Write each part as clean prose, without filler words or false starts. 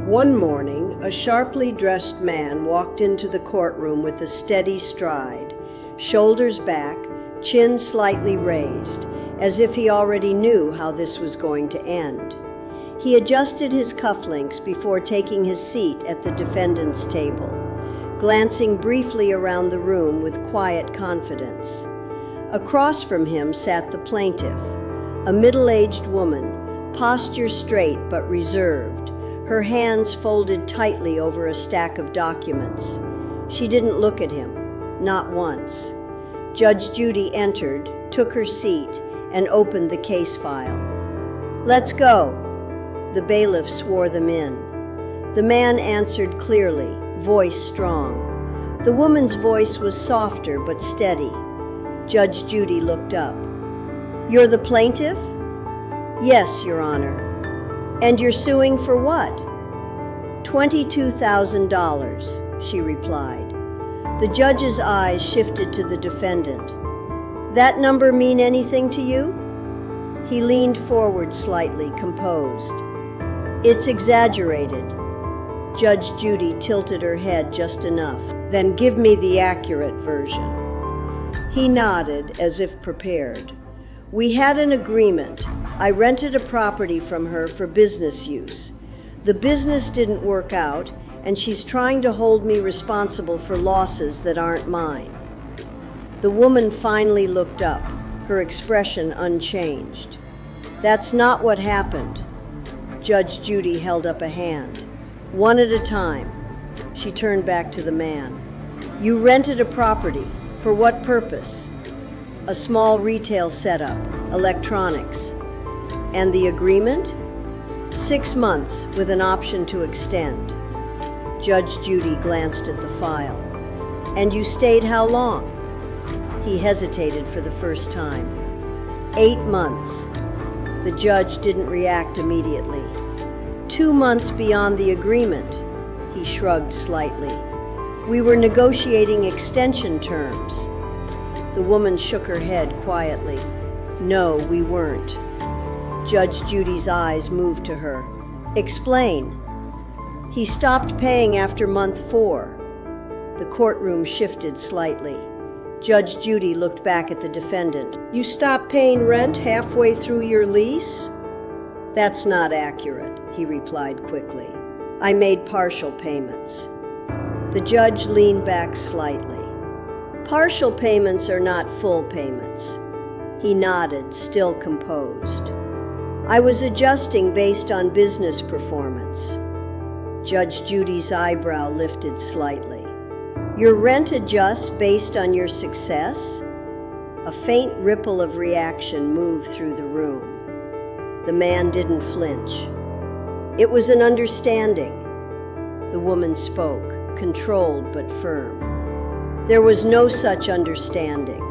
One morning, a sharply dressed man walked into the courtroom with a steady stride, shoulders back, chin slightly raised, as if he already knew how this was going to end. He adjusted his cufflinks before taking his seat at the defendant's table, glancing briefly around the room with quiet confidence. Across from him sat the plaintiff, a middle-aged woman, posture straight but reserved, her hands folded tightly over a stack of documents. She didn't look at him, not once. Judge Judy entered, took her seat, and opened the case file. "Let's go." The bailiff swore them in. The man answered clearly, voice strong. The woman's voice was softer but steady. Judge Judy looked up. "You're the plaintiff?" "Yes, Your Honor." "And you're suing for what?" $22,000, she replied. The judge's eyes shifted to the defendant. "That number mean anything to you?" He leaned forward slightly, composed. "It's exaggerated." Judge Judy tilted her head just enough. "Then give me the accurate version." He nodded as if prepared. "We had an agreement. I rented a property from her for business use. The business didn't work out, and she's trying to hold me responsible for losses that aren't mine." The woman finally looked up, her expression unchanged. "That's not what happened." Judge Judy held up a hand. "One at a time." She turned back to the man. "You rented a property. For what purpose?" "A small retail setup, electronics." "And the agreement?" 6 months with an option to extend. Judge Judy glanced at the file. "And you stayed how long?" He hesitated for the first time. 8 months. The judge didn't react immediately. 2 months beyond the agreement. He shrugged slightly. "We were negotiating extension terms." The woman shook her head quietly. "No, we weren't." Judge Judy's eyes moved to her. "Explain." "He stopped paying after month 4. The courtroom shifted slightly. Judge Judy looked back at the defendant. "You stopped paying rent halfway through your lease?" "That's not accurate," he replied quickly. "I made partial payments." The judge leaned back slightly. "Partial payments are not full payments." He nodded, still composed. "I was adjusting based on business performance." Judge Judy's eyebrow lifted slightly. "Your rent adjusts based on your success?" A faint ripple of reaction moved through the room. The man didn't flinch. "It was an understanding." The woman spoke, controlled but firm. "There was no such understanding."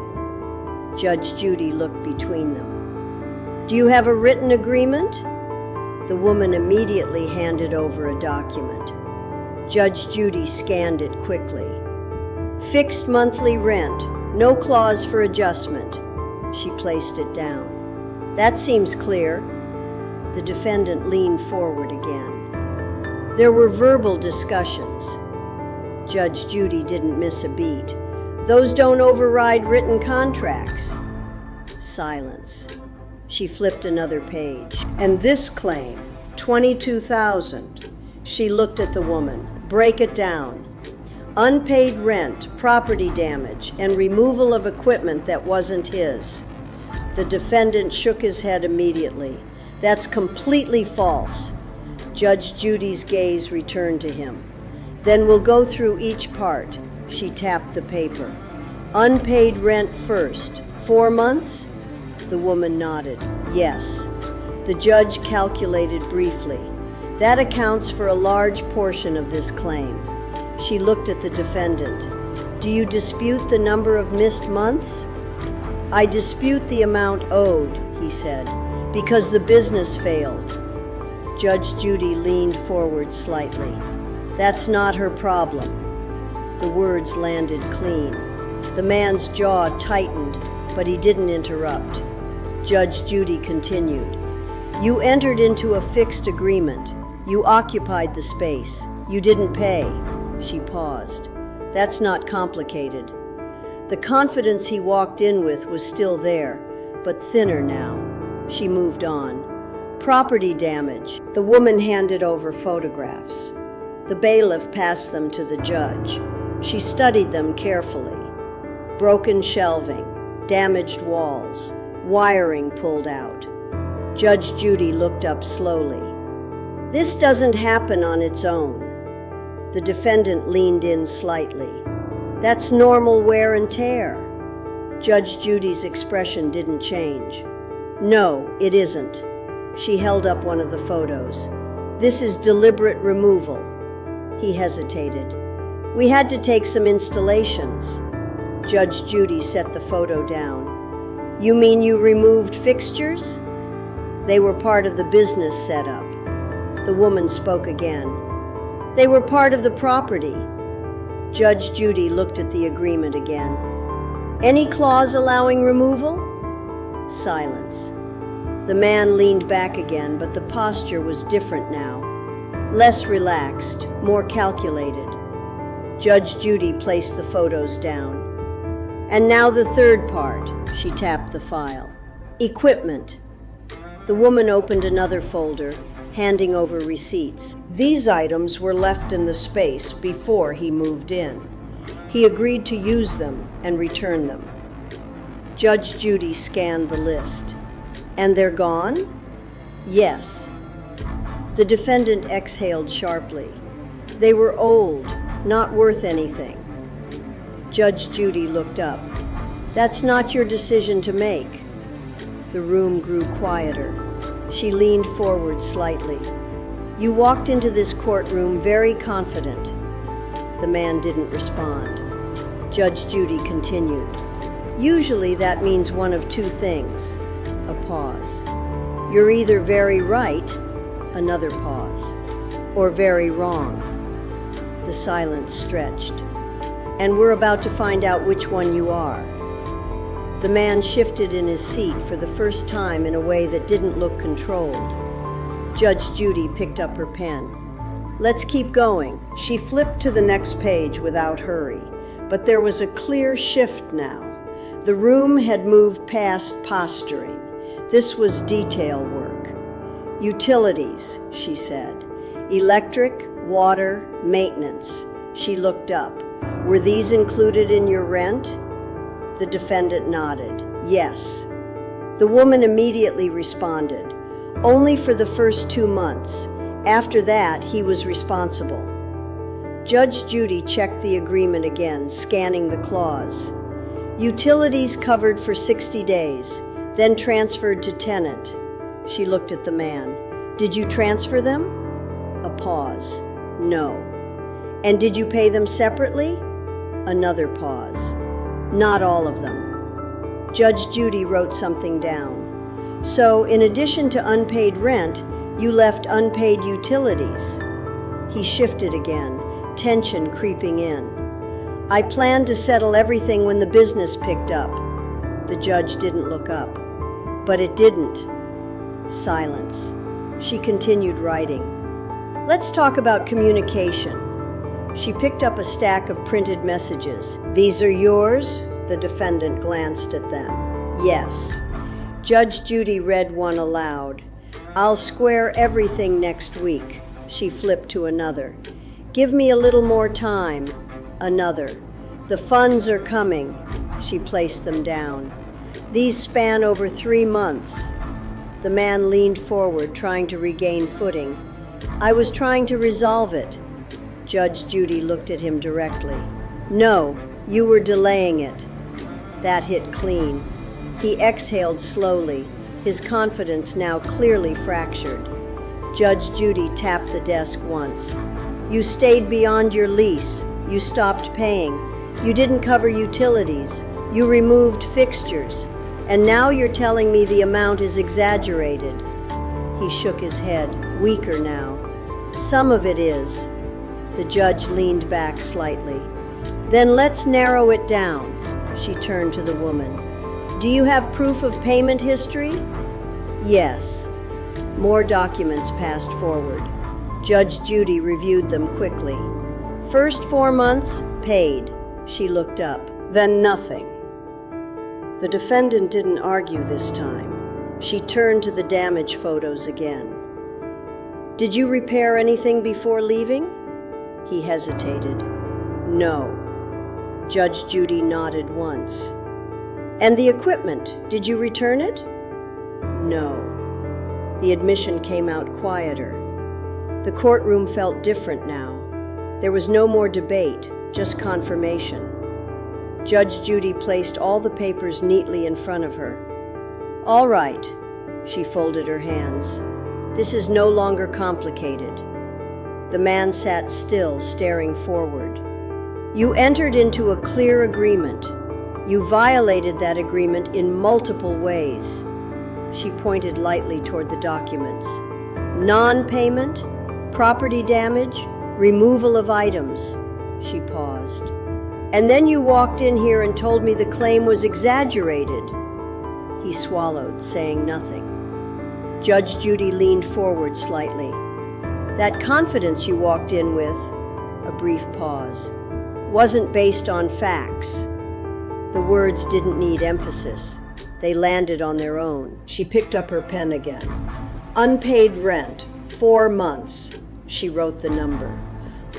Judge Judy looked between them. "Do you have a written agreement?" The woman immediately handed over a document. Judge Judy scanned it quickly. "Fixed monthly rent, no clause for adjustment." She placed it down. "That seems clear." The defendant leaned forward again. "There were verbal discussions." Judge Judy didn't miss a beat. "Those don't override written contracts." Silence. She flipped another page. "And this claim, $22,000. She looked at the woman. "Break it down." "Unpaid rent, property damage, and removal of equipment that wasn't his." The defendant shook his head immediately. "That's completely false." Judge Judy's gaze returned to him. "Then we'll go through each part." She tapped the paper. "Unpaid rent first. 4 months?" The woman nodded. "Yes." The judge calculated briefly. "That accounts for a large portion of this claim." She looked at the defendant. "Do you dispute the number of missed months?" "I dispute the amount owed," he said, "because the business failed." Judge Judy leaned forward slightly. "That's not her problem." The words landed clean. The man's jaw tightened, but he didn't interrupt. Judge Judy continued. "You entered into a fixed agreement. You occupied the space. You didn't pay. She paused. That's not complicated. The confidence he walked in with was still there, but thinner now. She moved on. Property damage. The woman handed over photographs. The bailiff passed them to the judge. She studied them carefully. Broken shelving, damaged walls, wiring pulled out. Judge Judy looked up slowly. This doesn't happen on its own. The defendant leaned in slightly. That's normal wear and tear. Judge Judy's expression didn't change. No, it isn't. She held up one of the photos. This is deliberate removal. He hesitated. We had to take some installations. Judge Judy set the photo down. You mean you removed fixtures? They were part of the business setup. The woman spoke again. They were part of the property. Judge Judy looked at the agreement again. Any clause allowing removal? Silence. The man leaned back again, but the posture was different now. Less relaxed, more calculated. Judge Judy placed the photos down. And now the third part. She tapped the file. Equipment. The woman opened another folder, handing over receipts. These items were left in the space before he moved in. He agreed to use them and return them. Judge Judy scanned the list. And they're gone? Yes. The defendant exhaled sharply. They were old, not worth anything. Judge Judy looked up. That's not your decision to make. The room grew quieter. She leaned forward slightly. You walked into this courtroom very confident. The man didn't respond. Judge Judy continued. Usually that means one of two things. A pause. You're either very right, another pause, or very wrong. The silence stretched. And we're about to find out which one you are. The man shifted in his seat for the first time in a way that didn't look controlled. Judge Judy picked up her pen. Let's keep going. She flipped to the next page without hurry, but there was a clear shift now. The room had moved past posturing. This was detail work. Utilities, she said. Electric, water, maintenance. She looked up. Were these included in your rent? The defendant nodded. Yes. The woman immediately responded. Only for the first 2 months. After that, he was responsible. Judge Judy checked the agreement again, scanning the clause. Utilities covered for 60 days, then transferred to tenant. She looked at the man. Did you transfer them? A pause. No. And did you pay them separately? Another pause. Not all of them. Judge Judy wrote something down. So, in addition to unpaid rent, you left unpaid utilities. He shifted again, tension creeping in. I planned to settle everything when the business picked up. The judge didn't look up. But it didn't. Silence. She continued writing. Let's talk about communication. She picked up a stack of printed messages. These are yours? The defendant glanced at them. Yes. Judge Judy read one aloud. I'll square everything next week. She flipped to another. Give me a little more time. Another. The funds are coming. She placed them down. These span over 3 months. The man leaned forward, trying to regain footing. I was trying to resolve it. Judge Judy looked at him directly. No, you were delaying it. That hit clean. He exhaled slowly, his confidence now clearly fractured. Judge Judy tapped the desk once. You stayed beyond your lease. You stopped paying. You didn't cover utilities. You removed fixtures. And now you're telling me the amount is exaggerated. He shook his head, weaker now. Some of it is. The judge leaned back slightly. Then let's narrow it down. She turned to the woman. Do you have proof of payment history? Yes. More documents passed forward. Judge Judy reviewed them quickly. First 4 months, paid. She looked up. Then nothing. The defendant didn't argue this time. She turned to the damage photos again. Did you repair anything before leaving? He hesitated. No. Judge Judy nodded once. And the equipment, did you return it? No. The admission came out quieter. The courtroom felt different now. There was no more debate, just confirmation. Judge Judy placed all the papers neatly in front of her. All right, she folded her hands. This is no longer complicated. The man sat still, staring forward. You entered into a clear agreement. You violated that agreement in multiple ways. She pointed lightly toward the documents. Non-payment, property damage, removal of items. She paused. And then you walked in here and told me the claim was exaggerated. He swallowed, saying nothing. Judge Judy leaned forward slightly. That confidence you walked in with, a brief pause, wasn't based on facts. The words didn't need emphasis. They landed on their own. She picked up her pen again. Unpaid rent, 4 months. She wrote the number.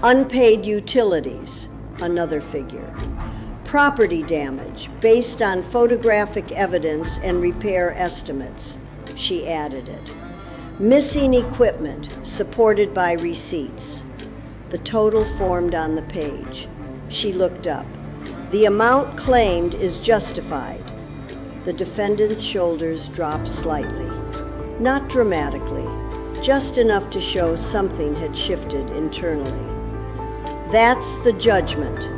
Unpaid utilities, another figure. Property damage, based on photographic evidence and repair estimates. She added it. Missing equipment, supported by receipts. The total formed on the page. She looked up. The amount claimed is justified. The defendant's shoulders dropped slightly. Not dramatically, just enough to show something had shifted internally. That's the judgment.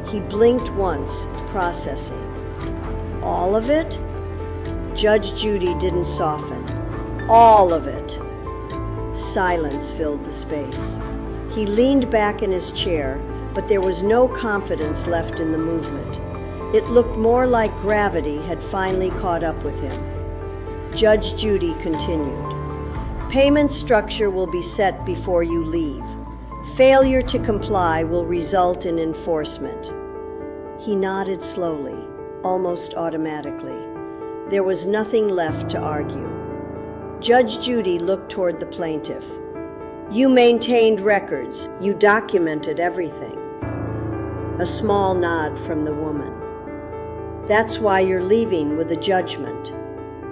He blinked once, processing. All of it? Judge Judy didn't soften. All of it. Silence filled the space. He leaned back in his chair, but there was no confidence left in the movement. It looked more like gravity had finally caught up with him. Judge Judy continued. Payment structure will be set before you leave. Failure to comply will result in enforcement. He nodded slowly, almost automatically. There was nothing left to argue. Judge Judy looked toward the plaintiff. You maintained records. You documented everything. A small nod from the woman. That's why you're leaving with a judgment.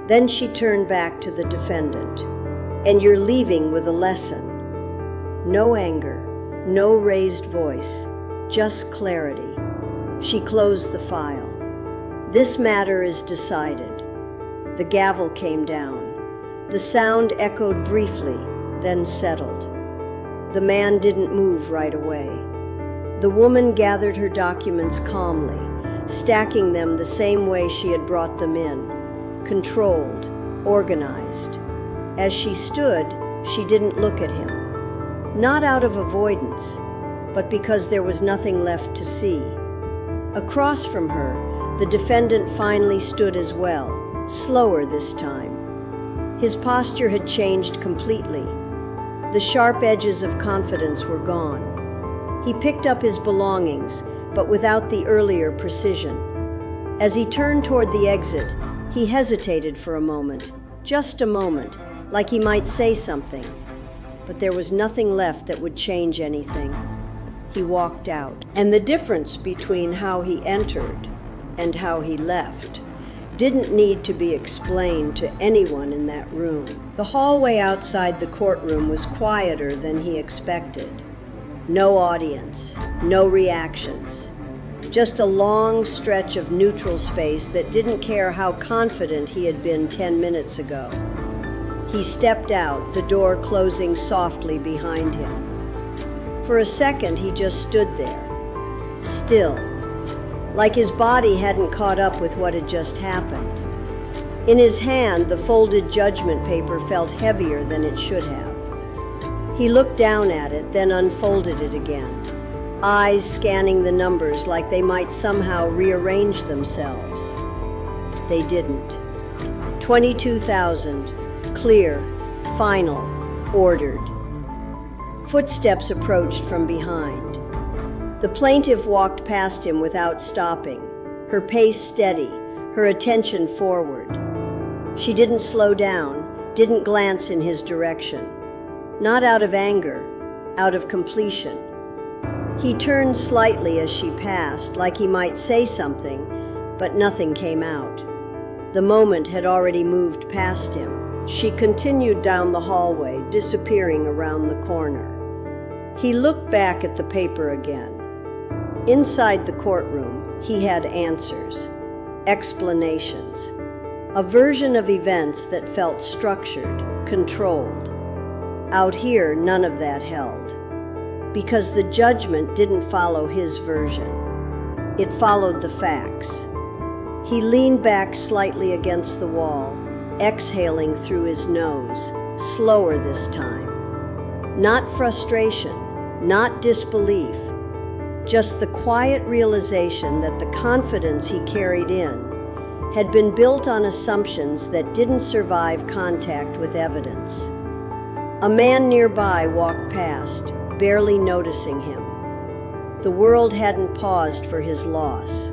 Then she turned back to the defendant. And you're leaving with a lesson. No anger, no raised voice, just clarity. She closed the file. This matter is decided. The gavel came down. The sound echoed briefly, then settled. The man didn't move right away. The woman gathered her documents calmly, stacking them the same way she had brought them in, controlled, organized. As she stood, she didn't look at him. Not out of avoidance, but because there was nothing left to see. Across from her, the defendant finally stood as well, slower this time. His posture had changed completely. The sharp edges of confidence were gone. He picked up his belongings, but without the earlier precision. As he turned toward the exit, he hesitated for a moment, just a moment, like he might say something. But there was nothing left that would change anything. He walked out. And the difference between how he entered and how he left didn't need to be explained to anyone in that room. The hallway outside the courtroom was quieter than he expected. No audience, no reactions. Just a long stretch of neutral space that didn't care how confident he had been 10 minutes ago. He stepped out, the door closing softly behind him. For a second, he just stood there, still, like his body hadn't caught up with what had just happened. In his hand, the folded judgment paper felt heavier than it should have. He looked down at it, then unfolded it again, eyes scanning the numbers like they might somehow rearrange themselves. They didn't. 22,000, clear, final, ordered. Footsteps approached from behind. The plaintiff walked past him without stopping, her pace steady, her attention forward. She didn't slow down, didn't glance in his direction. Not out of anger, out of completion. He turned slightly as she passed, like he might say something, but nothing came out. The moment had already moved past him. She continued down the hallway, disappearing around the corner. He looked back at the paper again. Inside the courtroom, he had answers, explanations, a version of events that felt structured, controlled. Out here, none of that held, because the judgment didn't follow his version. It followed the facts. He leaned back slightly against the wall, exhaling through his nose, slower this time. Not frustration, not disbelief, just the quiet realization that the confidence he carried in had been built on assumptions that didn't survive contact with evidence. A man nearby walked past, barely noticing him. The world hadn't paused for his loss.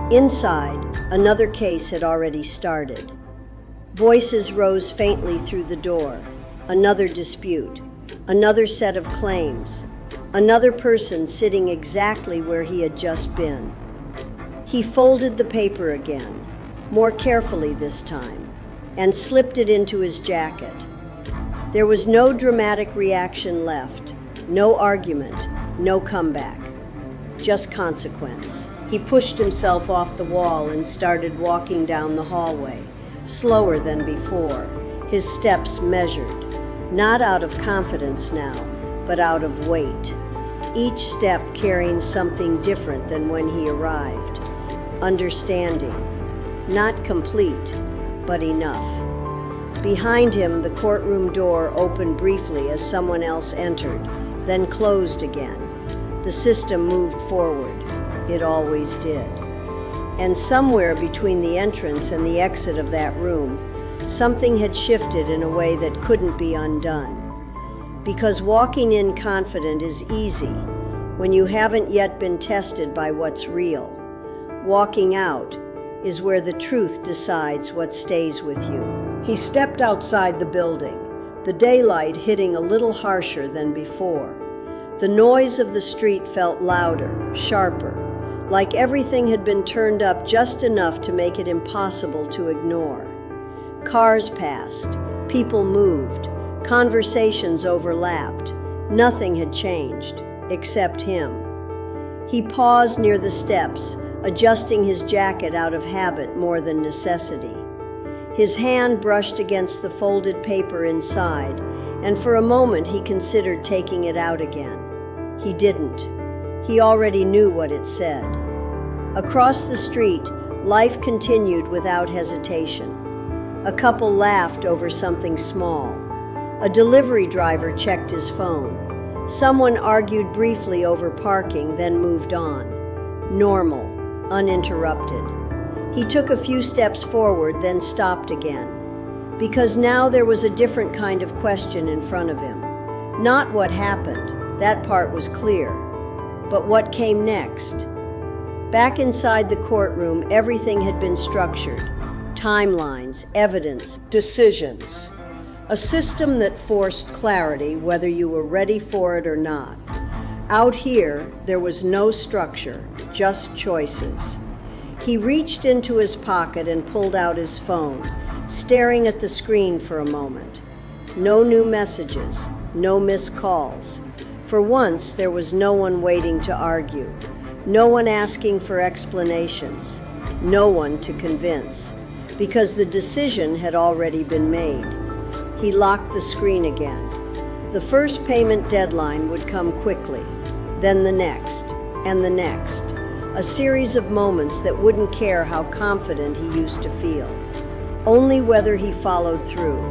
Inside, another case had already started. Voices rose faintly through the door. Another dispute, another set of claims, another person sitting exactly where he had just been. He folded the paper again, more carefully this time, and slipped it into his jacket. There was no dramatic reaction left, no argument, no comeback, just consequence. He pushed himself off the wall and started walking down the hallway, slower than before, his steps measured, not out of confidence now, but out of weight, each step carrying something different than when he arrived. Understanding, not complete, but enough. Behind him, the courtroom door opened briefly as someone else entered, then closed again. The system moved forward. It always did. And somewhere between the entrance and the exit of that room, something had shifted in a way that couldn't be undone. Because walking in confident is easy when you haven't yet been tested by what's real. Walking out is where the truth decides what stays with you. He stepped outside the building, the daylight hitting a little harsher than before. The noise of the street felt louder, sharper, like everything had been turned up just enough to make it impossible to ignore. Cars passed, people moved, conversations overlapped. Nothing had changed, except him. He paused near the steps, adjusting his jacket out of habit more than necessity. His hand brushed against the folded paper inside, and for a moment he considered taking it out again. He didn't. He already knew what it said. Across the street, life continued without hesitation. A couple laughed over something small. A delivery driver checked his phone. Someone argued briefly over parking, then moved on. Normal, uninterrupted. He took a few steps forward, then stopped again. Because now there was a different kind of question in front of him. Not what happened, that part was clear. But what came next? Back inside the courtroom, everything had been structured. Timelines, evidence, decisions. A system that forced clarity whether you were ready for it or not. Out here, there was no structure, just choices. He reached into his pocket and pulled out his phone, staring at the screen for a moment. No new messages, no missed calls. For once, there was no one waiting to argue, no one asking for explanations, no one to convince, because the decision had already been made. He locked the screen again. The first payment deadline would come quickly, then the next, and the next. A series of moments that wouldn't care how confident he used to feel, only whether he followed through.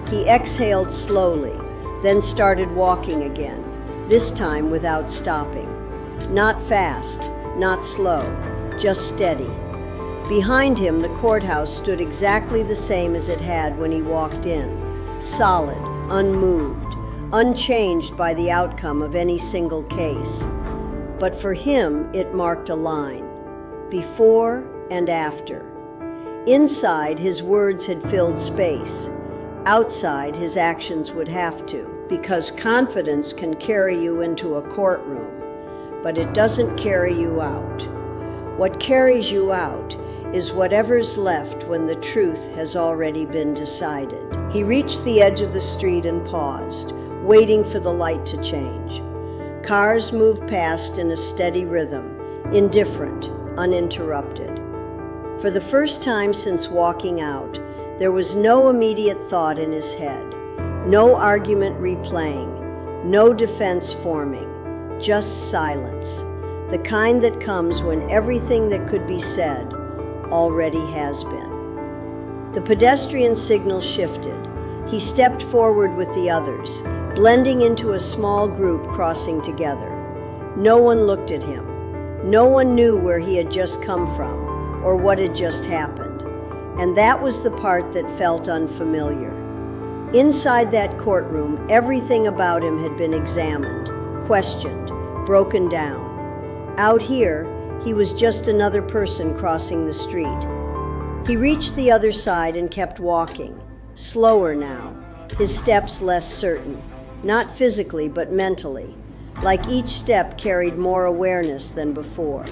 He exhaled slowly, then started walking again, this time without stopping. Not fast, not slow, just steady. Behind him, the courthouse stood exactly the same as it had when he walked in, solid, unmoved, unchanged by the outcome of any single case. But for him, it marked a line, before and after. Inside, his words had filled space. Outside, his actions would have to, because confidence can carry you into a courtroom, but it doesn't carry you out. What carries you out is whatever's left when the truth has already been decided. He reached the edge of the street and paused, waiting for the light to change. Cars moved past in a steady rhythm, indifferent, uninterrupted. For the first time since walking out, there was no immediate thought in his head, no argument replaying, no defense forming, just silence, the kind that comes when everything that could be said already has been. The pedestrian signal shifted. He stepped forward with the others, blending into a small group crossing together. No one looked at him. No one knew where he had just come from or what had just happened. And that was the part that felt unfamiliar. Inside that courtroom, everything about him had been examined, questioned, broken down. Out here, he was just another person crossing the street. He reached the other side and kept walking, slower now, his steps less certain, not physically but mentally, like each step carried more awareness than before.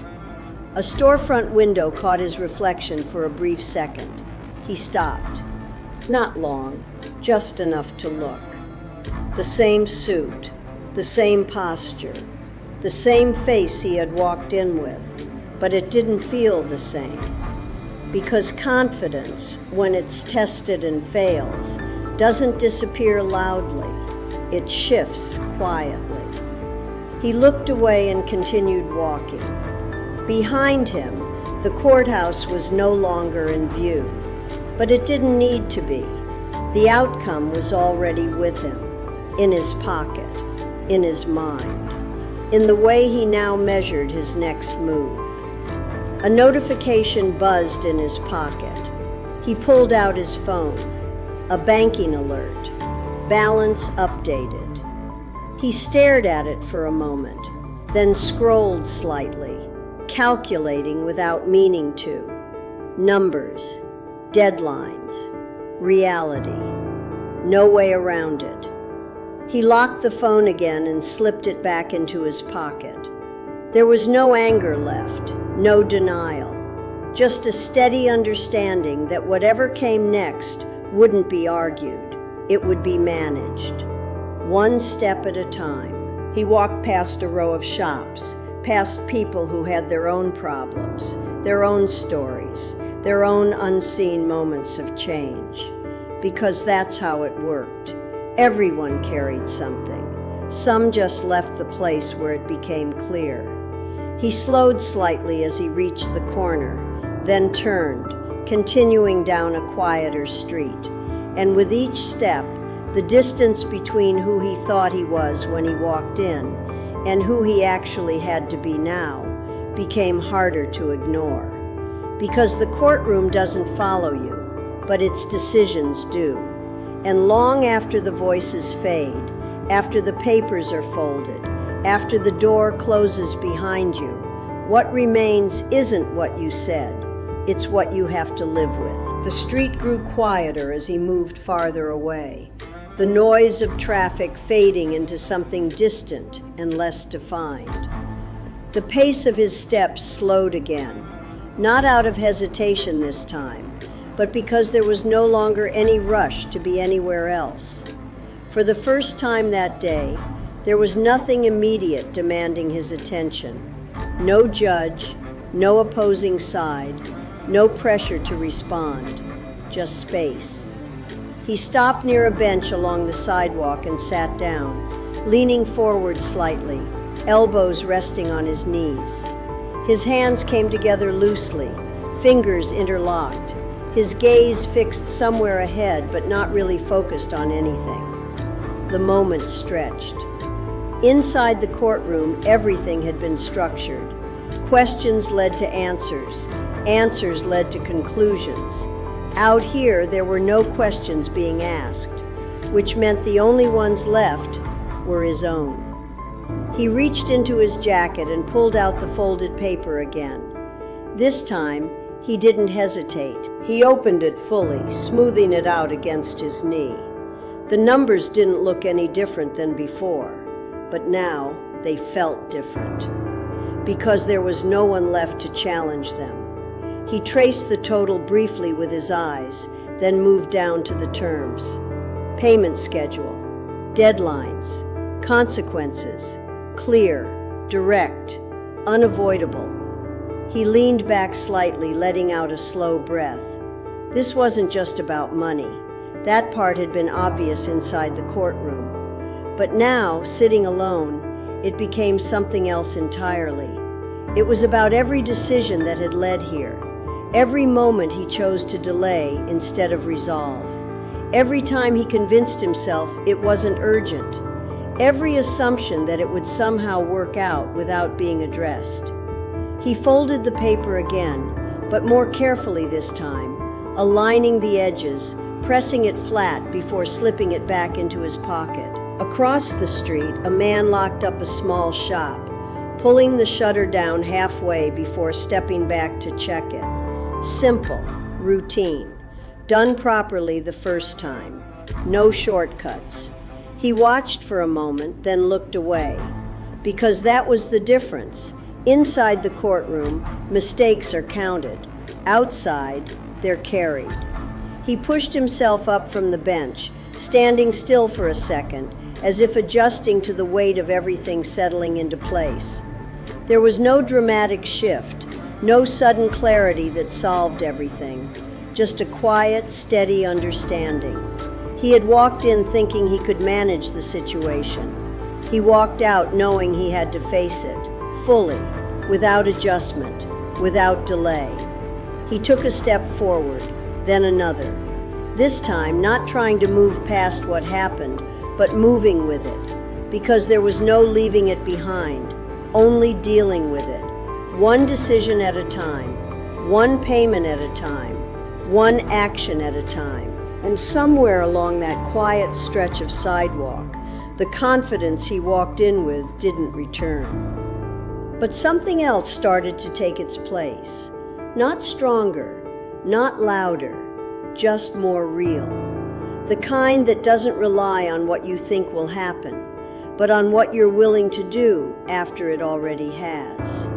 A storefront window caught his reflection for a brief second. He stopped. Not long, just enough to look. The same suit, the same posture, the same face he had walked in with, but it didn't feel the same. Because confidence, when it's tested and fails, doesn't disappear loudly. It shifts quietly. He looked away and continued walking. Behind him, the courthouse was no longer in view, but it didn't need to be. The outcome was already with him, in his pocket, in his mind, in the way he now measured his next move. A notification buzzed in his pocket. He pulled out his phone. A banking alert. Balance updated. He stared at it for a moment, then scrolled slightly, calculating without meaning to. Numbers, deadlines, reality. No way around it. He locked the phone again and slipped it back into his pocket. There was no anger left, no denial, just a steady understanding that whatever came next wouldn't be argued, it would be managed. One step at a time. He walked past a row of shops, past people who had their own problems, their own stories, their own unseen moments of change. Because that's how it worked. Everyone carried something. Some just left the place where it became clear. He slowed slightly as he reached the corner, then turned, continuing down a quieter street. And with each step, the distance between who he thought he was when he walked in and who he actually had to be now became harder to ignore. Because the courtroom doesn't follow you, but its decisions do. And long after the voices fade, after the papers are folded, after the door closes behind you, what remains isn't what you said, it's what you have to live with. The street grew quieter as he moved farther away, the noise of traffic fading into something distant and less defined. The pace of his steps slowed again, not out of hesitation this time, but because there was no longer any rush to be anywhere else. For the first time that day, there was nothing immediate demanding his attention. No judge, no opposing side, no pressure to respond, just space. He stopped near a bench along the sidewalk and sat down, leaning forward slightly, elbows resting on his knees. His hands came together loosely, fingers interlocked, his gaze fixed somewhere ahead but not really focused on anything. The moment stretched. Inside the courtroom, everything had been structured. Questions led to answers. Answers led to conclusions. Out here, there were no questions being asked, which meant the only ones left were his own. He reached into his jacket and pulled out the folded paper again. This time, he didn't hesitate. He opened it fully, smoothing it out against his knee. The numbers didn't look any different than before, but now they felt different, because there was no one left to challenge them. He traced the total briefly with his eyes, then moved down to the terms. Payment schedule, deadlines, consequences, clear, direct, unavoidable. He leaned back slightly, letting out a slow breath. This wasn't just about money. That part had been obvious inside the courtroom. But now, sitting alone, it became something else entirely. It was about every decision that had led here, every moment he chose to delay instead of resolve, every time he convinced himself it wasn't urgent, every assumption that it would somehow work out without being addressed. He folded the paper again, but more carefully this time, aligning the edges, pressing it flat before slipping it back into his pocket. Across the street, a man locked up a small shop, pulling the shutter down halfway before stepping back to check it. Simple, routine, done properly the first time, no shortcuts. He watched for a moment, then looked away, because that was the difference. Inside the courtroom, mistakes are counted. Outside, they're carried. He pushed himself up from the bench, standing still for a second, as if adjusting to the weight of everything settling into place. There was no dramatic shift, no sudden clarity that solved everything, just a quiet, steady understanding. He had walked in thinking he could manage the situation. He walked out knowing he had to face it, fully, without adjustment, without delay. He took a step forward, then another. This time, not trying to move past what happened, but moving with it, because there was no leaving it behind, only dealing with it, one decision at a time, one payment at a time, one action at a time. And somewhere along that quiet stretch of sidewalk, the confidence he walked in with didn't return. But something else started to take its place. Not stronger, not louder, just more real. The kind that doesn't rely on what you think will happen, but on what you're willing to do after it already has.